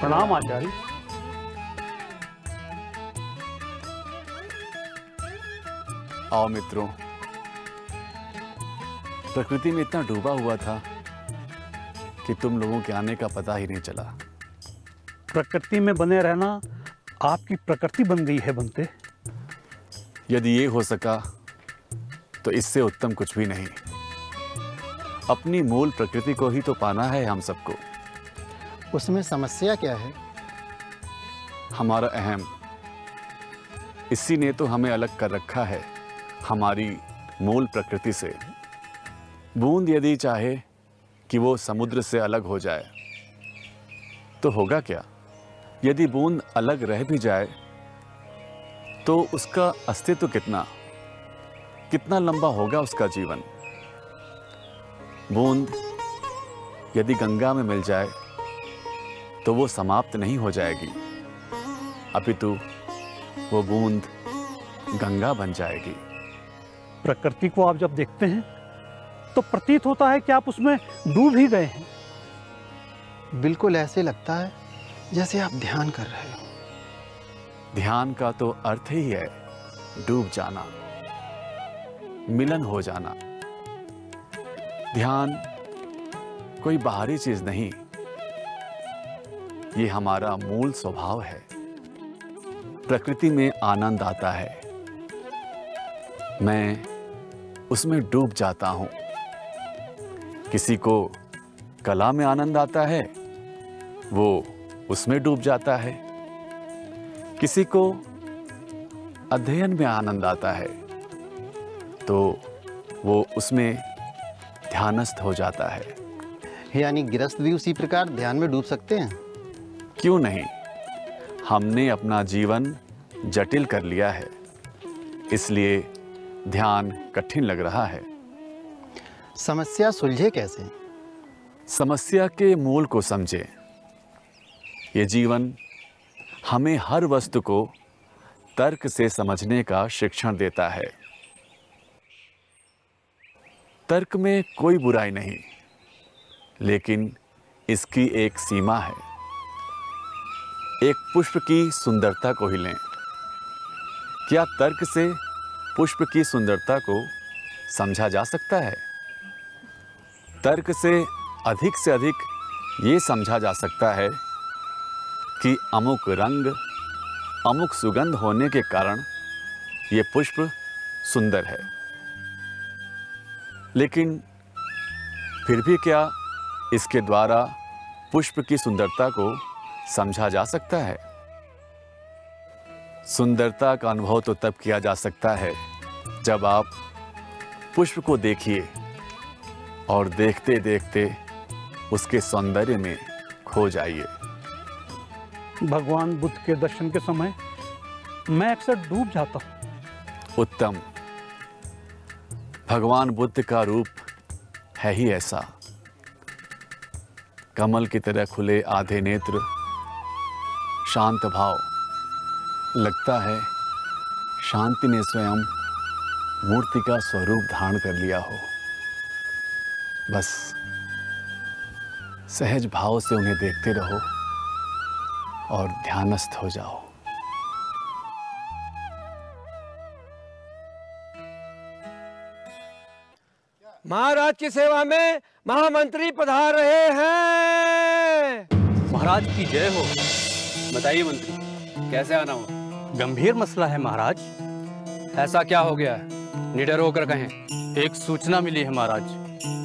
प्रणाम आचार्य। आओ मित्रों, प्रकृति में इतना डूबा हुआ था कि तुम लोगों के आने का पता ही नहीं चला। प्रकृति में बने रहना आपकी प्रकृति बन गई है बनते। यदि ये हो सका तो इससे उत्तम कुछ भी नहीं। अपनी मूल प्रकृति को ही तो पाना है हम सबको। उसमें समस्या क्या है? हमारा अहम, इसी ने तो हमें अलग कर रखा है हमारी मूल प्रकृति से। बूंद यदि चाहे कि वो समुद्र से अलग हो जाए तो होगा क्या? यदि बूंद अलग रह भी जाए तो उसका अस्तित्व कितना लंबा होगा उसका जीवन। बूंद यदि गंगा में मिल जाए तो वो समाप्त नहीं हो जाएगी, अपितु वो बूंद गंगा बन जाएगी। प्रकृति को आप जब देखते हैं तो प्रतीत होता है कि आप उसमें डूब ही गए हैं। बिल्कुल ऐसे लगता है जैसे आप ध्यान कर रहे हो। ध्यान का तो अर्थ ही है डूब जाना, मिलन हो जाना। ध्यान कोई बाहरी चीज नहीं, ये हमारा मूल स्वभाव है। प्रकृति में आनंद आता है, मैं उसमें डूब जाता हूं। किसी को कला में आनंद आता है, वो उसमें डूब जाता है। किसी को अध्ययन में आनंद आता है तो वो उसमें ध्यानस्थ हो जाता है। यानी गृहस्थ भी उसी प्रकार ध्यान में डूब सकते हैं? क्यों नहीं? हमने अपना जीवन जटिल कर लिया है, इसलिए ध्यान कठिन लग रहा है। समस्या सुलझे कैसे? समस्या के मूल को समझे। ये जीवन हमें हर वस्तु को तर्क से समझने का शिक्षण देता है। तर्क में कोई बुराई नहीं, लेकिन इसकी एक सीमा है। एक पुष्प की सुंदरता को ही लें। क्या तर्क से पुष्प की सुंदरता को समझा जा सकता है? तर्क से अधिक ये समझा जा सकता है कि अमुक रंग, अमुक सुगंध होने के कारण ये पुष्प सुंदर है। लेकिन फिर भी क्या इसके द्वारा पुष्प की सुंदरता को समझा जा सकता है? सुंदरता का अनुभव तो तब किया जा सकता है जब आप पुष्प को देखिए और देखते देखते उसके सौंदर्य में खो जाइए। भगवान बुद्ध के दर्शन के समय मैं अक्सर डूब जाता हूं। उत्तम। भगवान बुद्ध का रूप है ही ऐसा। कमल की तरह खुले आधे नेत्र, शांत भाव। लगता है शांति ने स्वयं मूर्ति का स्वरूप धारण कर लिया हो। बस सहज भाव से उन्हें देखते रहो और ध्यानस्थ हो जाओ। महाराज की सेवा में महामंत्री पधार रहे हैं। महाराज की जय हो। बताइए मंत्री, कैसे आना हुआ? गंभीर मसला है महाराज। ऐसा क्या हो गया है? निडर होकर कहें। एक सूचना मिली है महाराज।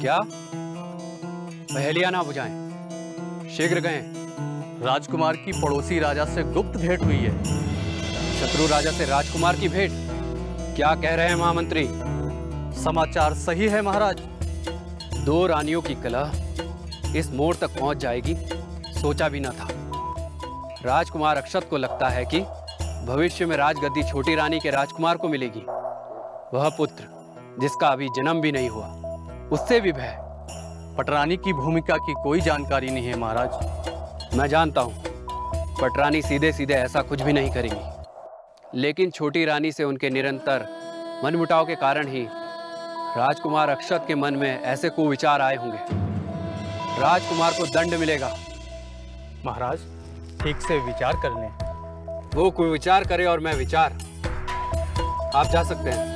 क्या? पहेलियां ना बुझाएं, शीघ्र कहें। राजकुमार की पड़ोसी राजा से गुप्त भेंट हुई है। शत्रु राजा से राजकुमार की भेंट? क्या कह रहे हैं महामंत्री? समाचार सही है महाराज। दो रानियों की कलह इस मोड़ तक पहुंच जाएगी, सोचा भी न था। राजकुमार अक्षत को लगता है कि भविष्य में राजगद्दी छोटी रानी के राजकुमार को मिलेगी। वह पुत्र जिसका अभी जन्म भी नहीं हुआ, उससे भी भय। पटरानी की भूमिका की कोई जानकारी नहीं है महाराज। मैं जानता हूं, पटरानी सीधे सीधे ऐसा कुछ भी नहीं करेंगी, लेकिन छोटी रानी से उनके निरंतर मनमुटाव के कारण ही राजकुमार अक्षत के मन में ऐसे कुविचार आए होंगे। राजकुमार को दंड मिलेगा। महाराज, ठीक से विचार कर लें। वो कोई विचार करे और मैं विचार। आप जा सकते हैं।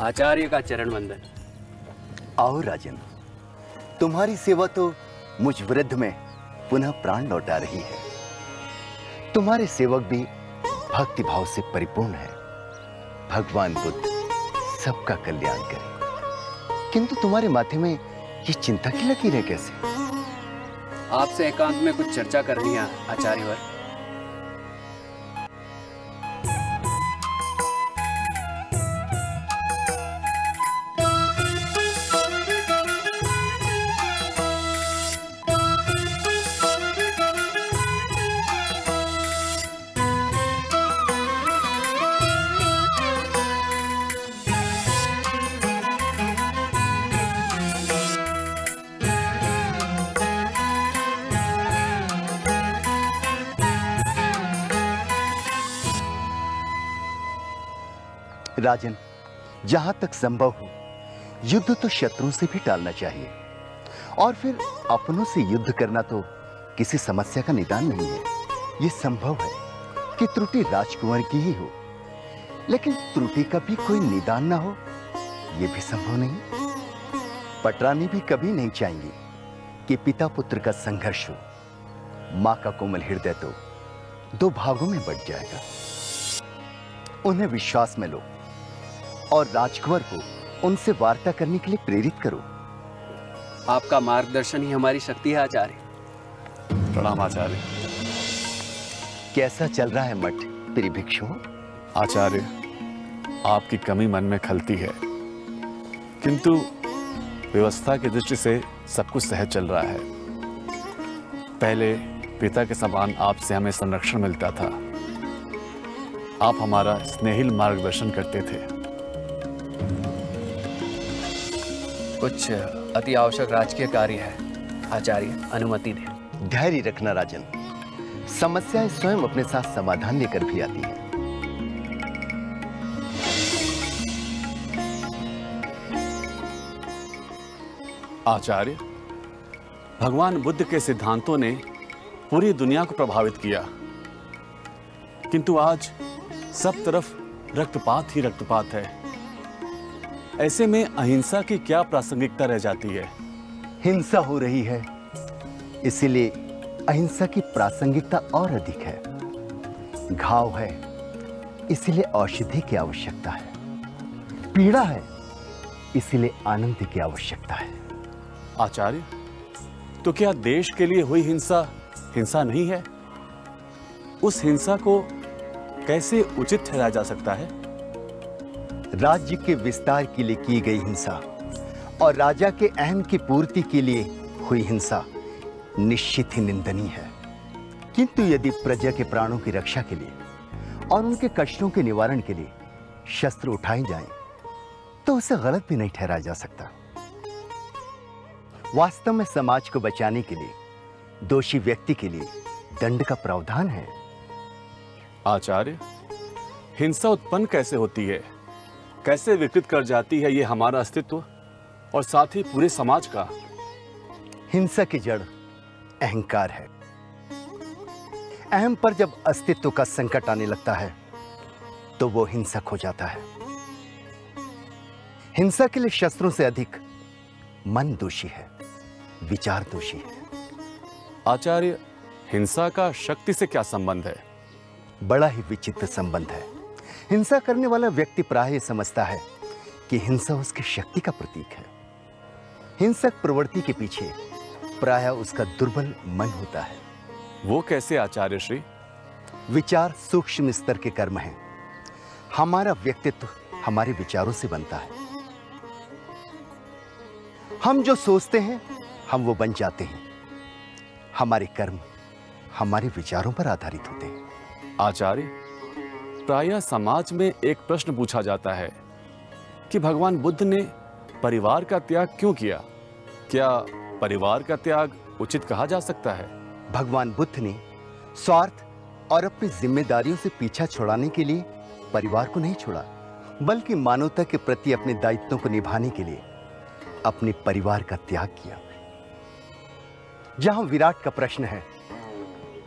आचार्य का चरण वंदन। आओ राजन, तुम्हारी सेवा तो मुझ वृद्ध में पुनः प्राण लौटा रही है। तुम्हारे सेवक भी भक्ति भाव से परिपूर्ण है। भगवान बुद्ध सबका कल्याण करे। किंतु तुम्हारे माथे में ये चिंता की लकीरें कैसे? आपसे एकांत में कुछ चर्चा करनी है आचार्यवर। राजन, जहां तक संभव हो युद्ध तो शत्रुओं से भी टालना चाहिए, और फिर अपनों से युद्ध करना तो किसी समस्या का निदान नहीं है। यह संभव है कि त्रुटि राजकुमार की ही हो, लेकिन त्रुटि का भी कोई निदान ना हो, यह भी संभव नहीं। पटरानी भी कभी नहीं चाहेंगी कि पिता पुत्र का संघर्ष हो। मां का कोमल हृदय तो दो भागों में बंट जाएगा। उन्हें विश्वास में लो और राजकुमार को उनसे वार्ता करने के लिए प्रेरित करो। आपका मार्गदर्शन ही हमारी शक्ति है आचार्य। प्रणाम आचार्य। कैसा चल रहा है मठ प्रिय भिक्षु? आचार्य, आपकी कमी मन में खलती है, किंतु व्यवस्था की दृष्टि से सब कुछ सहज चल रहा है। पहले पिता के समान आपसे हमें संरक्षण मिलता था। आप हमारा स्नेहिल मार्गदर्शन करते थे। कुछ अति आवश्यक राजकीय कार्य है आचार्य, अनुमति दें। धैर्य रखना राजन, समस्याएं स्वयं अपने साथ समाधान लेकर भी आती हैं। आचार्य, भगवान बुद्ध के सिद्धांतों ने पूरी दुनिया को प्रभावित किया, किंतु आज सब तरफ रक्तपात ही रक्तपात है। ऐसे में अहिंसा की क्या प्रासंगिकता रह जाती है? हिंसा हो रही है, इसीलिए अहिंसा की प्रासंगिकता और अधिक है। घाव है, इसीलिए औषधि की आवश्यकता है। पीड़ा है, इसीलिए आनंद की आवश्यकता है। आचार्य, तो क्या देश के लिए हुई हिंसा हिंसा नहीं है? उस हिंसा को कैसे उचित ठहराया जा सकता है? राज्य के विस्तार के लिए की गई हिंसा और राजा के अहम की पूर्ति के लिए हुई हिंसा निश्चित ही निंदनीय है। किंतु यदि प्रजा के प्राणों की रक्षा के लिए और उनके कष्टों के निवारण के लिए शस्त्र उठाए जाएं, तो उसे गलत भी नहीं ठहराया जा सकता। वास्तव में समाज को बचाने के लिए दोषी व्यक्ति के लिए दंड का प्रावधान है। आचार्य, हिंसा उत्पन्न कैसे होती है, कैसे विकृत कर जाती है ये हमारा अस्तित्व और साथ ही पूरे समाज का? हिंसा की जड़ अहंकार है। अहम पर जब अस्तित्व का संकट आने लगता है तो वो हिंसक हो जाता है। हिंसा के लिए शस्त्रों से अधिक मन दोषी है, विचार दोषी है। आचार्य, हिंसा का शक्ति से क्या संबंध है? बड़ा ही विचित्र संबंध है। हिंसा करने वाला व्यक्ति प्रायः समझता है कि हिंसा उसकी शक्ति का प्रतीक है। हिंसक प्रवृत्ति के पीछे प्रायः उसका दुर्बल मन होता है। वो कैसे आचार्य श्री? विचार सूक्ष्म स्तर के कर्म हैं। हमारा व्यक्तित्व हमारे विचारों से बनता है। हम जो सोचते हैं हम वो बन जाते हैं। हमारे कर्म हमारे विचारों पर आधारित होते हैं। आचार्य, प्रायः समाज में एक प्रश्न पूछा जाता है कि भगवान बुद्ध ने परिवार का त्याग क्यों किया? क्या परिवार का त्याग उचित कहा जा सकता है? भगवान बुद्ध ने स्वार्थ और अपनी जिम्मेदारियों से पीछा छुड़ाने के लिए परिवार को नहीं छोड़ा, बल्कि मानवता के प्रति अपने दायित्वों को निभाने के लिए अपने परिवार का त्याग किया। जहां विराट का प्रश्न है,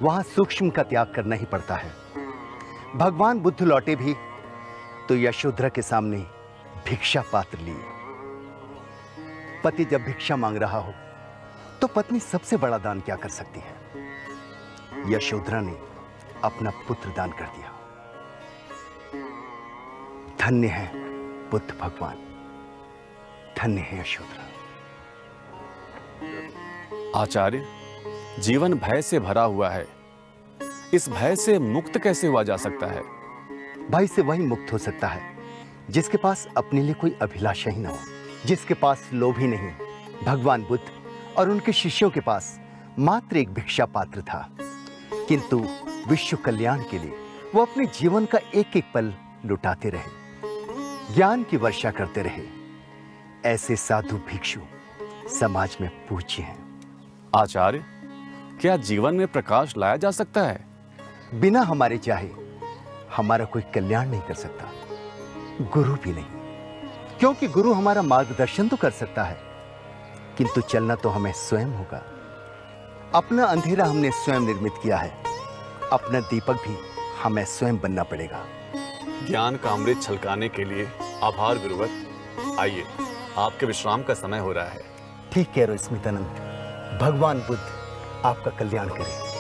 वहां सूक्ष्म का त्याग करना ही पड़ता है। भगवान बुद्ध लौटे भी तो यशोधरा के सामने भिक्षा पात्र लिए। पति जब भिक्षा मांग रहा हो तो पत्नी सबसे बड़ा दान क्या कर सकती है? यशोधरा ने अपना पुत्र दान कर दिया। धन्य है बुद्ध भगवान, धन्य है यशोधरा। आचार्य, जीवन भय से भरा हुआ है। इस भय से मुक्त कैसे हुआ जा सकता है? भय से वही मुक्त हो सकता है जिसके पास अपने लिए कोई अभिलाषा ही ना हो, जिसके पास लोभ ही नहीं। भगवान बुद्ध और उनके शिष्यों के पास मात्र एक भिक्षा पात्र था, किंतु विश्व कल्याण के लिए वो अपने जीवन का एक एक पल लुटाते रहे, ज्ञान की वर्षा करते रहे। ऐसे साधु भिक्षु समाज में पूज्य हैं। आचार्य, क्या जीवन में प्रकाश लाया जा सकता है? बिना हमारे चाहे हमारा कोई कल्याण नहीं कर सकता, गुरु भी नहीं, क्योंकि गुरु हमारा मार्गदर्शन तो कर सकता है, किंतु चलना तो हमें स्वयं होगा। अपना अंधेरा हमने स्वयं निर्मित किया है, अपना दीपक भी हमें स्वयं बनना पड़ेगा। ज्ञान का अमृत छलकाने के लिए आभार गुरुवर। आइए, आपके विश्राम का समय हो रहा है। ठीक कह रहे हो स्मितानंद। भगवान बुद्ध आपका कल्याण करें।